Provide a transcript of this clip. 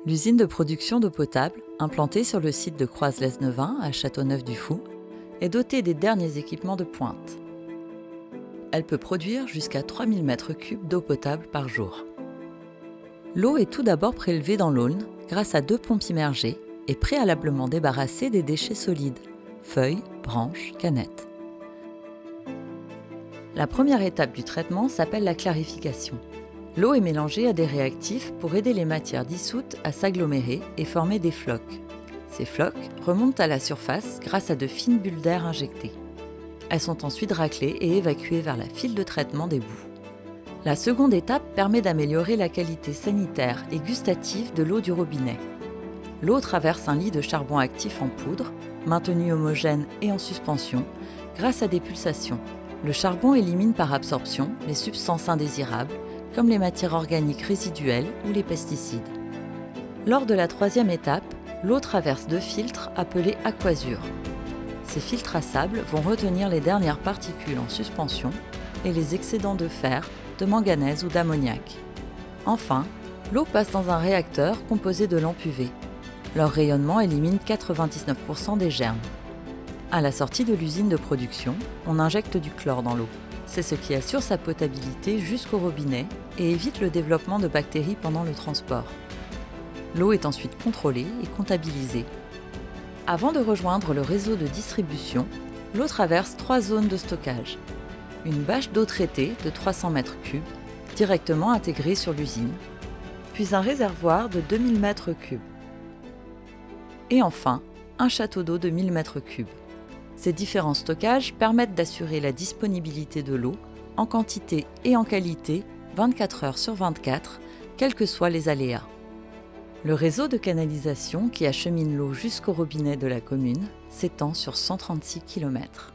L'usine de production d'eau potable, implantée sur le site de Croise-Lesnevin à Châteauneuf-du-Fou, est dotée des derniers équipements de pointe. Elle peut produire jusqu'à 3000 m3 d'eau potable par jour. L'eau est tout d'abord prélevée dans l'Aulne grâce à 2 pompes immergées et préalablement débarrassée des déchets solides, feuilles, branches, canettes. La première étape du traitement s'appelle la clarification. L'eau est mélangée à des réactifs pour aider les matières dissoutes à s'agglomérer et former des flocs. Ces flocs remontent à la surface grâce à de fines bulles d'air injectées. Elles sont ensuite raclées et évacuées vers la file de traitement des boues. La seconde étape permet d'améliorer la qualité sanitaire et gustative de l'eau du robinet. L'eau traverse un lit de charbon actif en poudre, maintenu homogène et en suspension, grâce à des pulsations. Le charbon élimine par absorption les substances indésirables, comme les matières organiques résiduelles ou les pesticides. Lors de la troisième étape, l'eau traverse 2 filtres appelés aquasures. Ces filtres à sable vont retenir les dernières particules en suspension et les excédents de fer, de manganèse ou d'ammoniac. Enfin, l'eau passe dans un réacteur composé de lampes UV. Leur rayonnement élimine 99% des germes. À la sortie de l'usine de production, on injecte du chlore dans l'eau. C'est ce qui assure sa potabilité jusqu'au robinet et évite le développement de bactéries pendant le transport. L'eau est ensuite contrôlée et comptabilisée. Avant de rejoindre le réseau de distribution, l'eau traverse 3 zones de stockage. Une bâche d'eau traitée de 300 m3, directement intégrée sur l'usine, puis un réservoir de 2000 m3. Et enfin, un château d'eau de 1000 m3. Ces différents stockages permettent d'assurer la disponibilité de l'eau en quantité et en qualité 24 heures sur 24, quels que soient les aléas. Le réseau de canalisation qui achemine l'eau jusqu'au robinet de la commune s'étend sur 136 km.